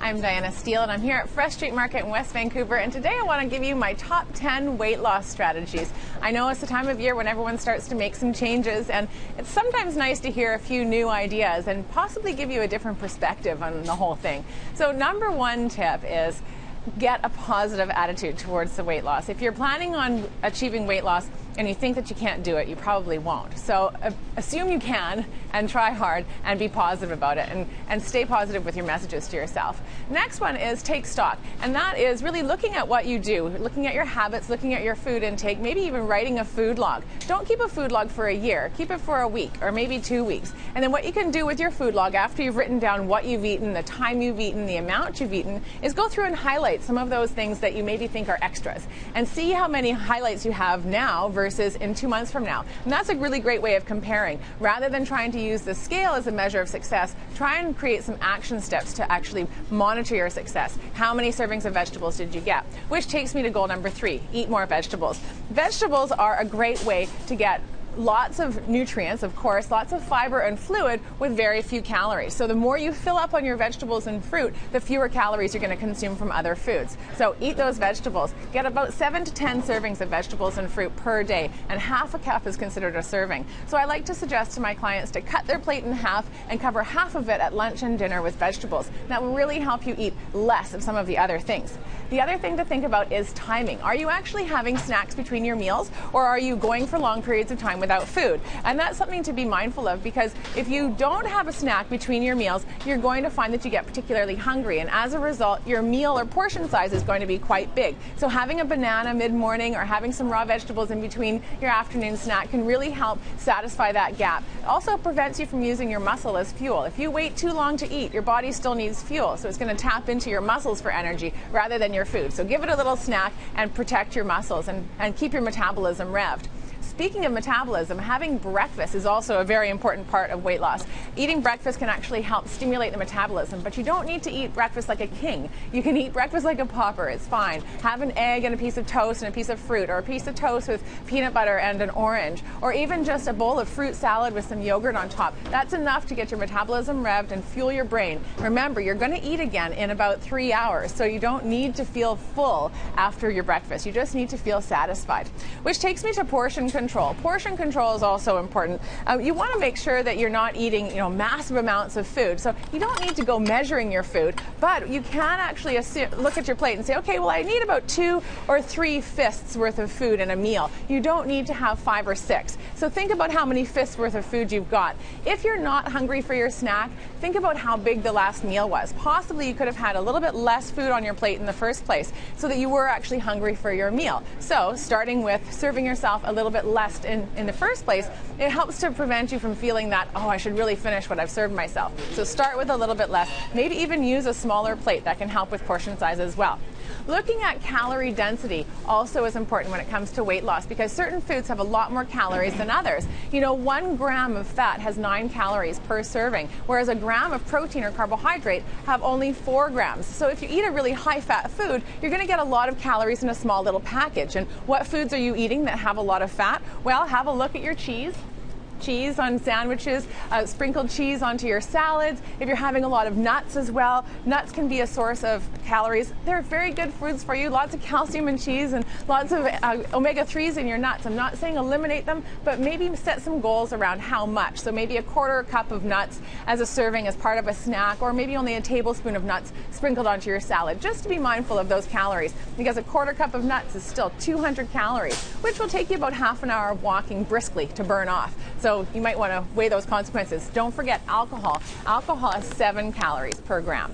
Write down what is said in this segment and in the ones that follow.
I'm Diana Steele, and I'm here at Fresh Street Market in West Vancouver, and today I want to give you my top 10 weight loss strategies. I know it's the time of year when everyone starts to make some changes, and it's sometimes nice to hear a few new ideas and possibly give you a different perspective on the whole thing. So number one tip is get a positive attitude towards the weight loss. If you're planning on achieving weight loss and you think that you can't do it, you probably won't. So assume you can and try hard and be positive about it and stay positive with your messages to yourself. Next one is take stock, and that is really looking at what you do, looking at your habits, looking at your food intake, maybe even writing a food log. Don't keep a food log for a year, keep it for a week or maybe 2 weeks. And then what you can do with your food log after you've written down what you've eaten, the time you've eaten, the amount you've eaten, is go through and highlight some of those things that you maybe think are extras and see how many highlights you have now versus in 2 months from now. And that's a really great way of comparing. Rather than trying to use the scale as a measure of success, try and create some action steps to actually monitor your success. How many servings of vegetables did you get? Which takes me to goal number 3, eat more vegetables. Vegetables are a great way to get lots of nutrients, of course, lots of fiber and fluid with very few calories. So the more you fill up on your vegetables and fruit, the fewer calories you're going to consume from other foods. So eat those vegetables. Get about 7 to 10 servings of vegetables and fruit per day, and half a cup is considered a serving. So I like to suggest to my clients to cut their plate in half and cover half of it at lunch and dinner with vegetables. That will really help you eat less of some of the other things. The other thing to think about is timing. Are you actually having snacks between your meals, or are you going for long periods of time without food? And that's something to be mindful of, because if you don't have a snack between your meals, you're going to find that you get particularly hungry, and as a result your meal or portion size is going to be quite big. So having a banana mid-morning or having some raw vegetables in between your afternoon snack can really help satisfy that gap. It also prevents you from using your muscle as fuel. If you wait too long to eat, your body still needs fuel, so it's going to tap into your muscles for energy rather than your food. So give it a little snack and protect your muscles and keep your metabolism revved. Speaking of metabolism, having breakfast is also a very important part of weight loss. Eating breakfast can actually help stimulate the metabolism, but you don't need to eat breakfast like a king. You can eat breakfast like a pauper, it's fine. Have an egg and a piece of toast and a piece of fruit, or a piece of toast with peanut butter and an orange, or even just a bowl of fruit salad with some yogurt on top. That's enough to get your metabolism revved and fuel your brain. Remember, you're going to eat again in about 3 hours, so you don't need to feel full after your breakfast. You just need to feel satisfied. Which takes me to portion control. Portion control is also important. You want to make sure that you're not eating, massive amounts of food. So you don't need to go measuring your food, but you can actually look at your plate and say, okay, well, I need about 2 or 3 fists worth of food in a meal. You don't need to have 5 or 6. So think about how many fists worth of food you've got. If you're not hungry for your snack, think about how big the last meal was. Possibly you could have had a little bit less food on your plate in the first place so that you were actually hungry for your meal. So starting with serving yourself a little bit less in the first place, it helps to prevent you from feeling that, oh, I should really finish what I've served myself. So start with a little bit less. Maybe even use a smaller plate. That can help with portion size as well. Looking at calorie density also is important when it comes to weight loss, because certain foods have a lot more calories than others. 1 gram of fat has 9 calories per serving, whereas a gram of protein or carbohydrate have only 4 grams. So if you eat a really high fat food, you're going to get a lot of calories in a small little package. And what foods are you eating that have a lot of fat? Well, have a look at your cheese on sandwiches, sprinkled cheese onto your salads. If you're having a lot of nuts as well, nuts can be a source of calories. They're very good foods for you. Lots of calcium in cheese and lots of omega-3s in your nuts. I'm not saying eliminate them, but maybe set some goals around how much. So maybe a 1/4 cup of nuts as a serving as part of a snack, or maybe only a tablespoon of nuts sprinkled onto your salad, just to be mindful of those calories, because a 1/4 cup of nuts is still 200 calories, which will take you about half an hour of walking briskly to burn off. So you might want to weigh those consequences. Don't forget alcohol. Alcohol has 7 calories per gram.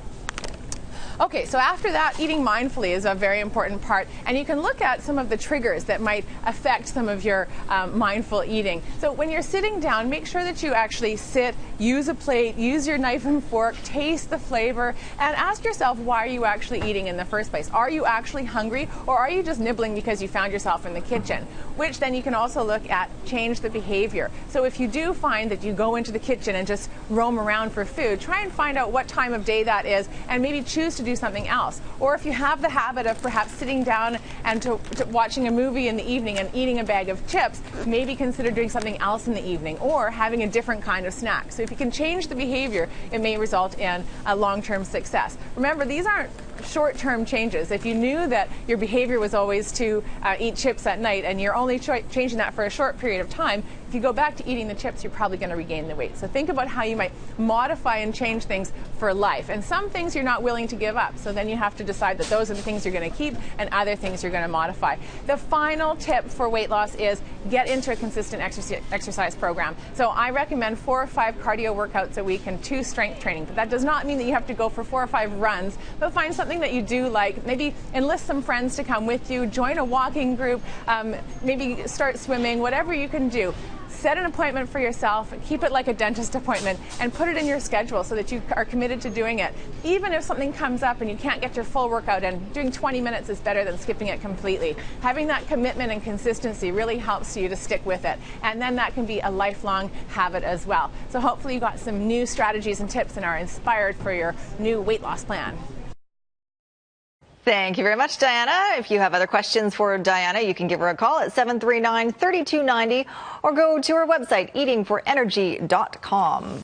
Okay, so after that, eating mindfully is a very important part, and you can look at some of the triggers that might affect some of your mindful eating. So when you're sitting down, make sure that you actually sit, use a plate, use your knife and fork, taste the flavor, and ask yourself, why are you actually eating in the first place? Are you actually hungry, or are you just nibbling because you found yourself in the kitchen? Which then you can also look at change the behavior. So if you do find that you go into the kitchen and just roam around for food, try and find out what time of day that is, and maybe choose to to do something else. Or if you have the habit of perhaps sitting down and to watching a movie in the evening and eating a bag of chips, maybe consider doing something else in the evening or having a different kind of snack. So if you can change the behavior, it may result in a long-term success. Remember, these aren't short-term changes. If you knew that your behavior was always to eat chips at night and you're only changing that for a short period of time, if you go back to eating the chips, you're probably going to regain the weight. So think about how you might modify and change things for life. And some things you're not willing to give up. So then you have to decide that those are the things you're going to keep and other things you're going to modify. The final tip for weight loss is get into a consistent exercise program. So I recommend 4 or 5 cardio workouts a week and 2 strength training. But that does not mean that you have to go for 4 or 5 runs, but find something that you do like. Maybe enlist some friends to come with you, join a walking group, maybe start swimming, whatever you can do. Set an appointment for yourself, keep it like a dentist appointment, and put it in your schedule so that you are committed to doing it. Even if something comes up and you can't get your full workout in, doing 20 minutes is better than skipping it completely. Having that commitment and consistency really helps you to stick with it. And then that can be a lifelong habit as well. So hopefully you got some new strategies and tips and are inspired for your new weight loss plan. Thank you very much, Diana. If you have other questions for Diana, you can give her a call at 739-3290 or go to her website, eatingforenergy.com.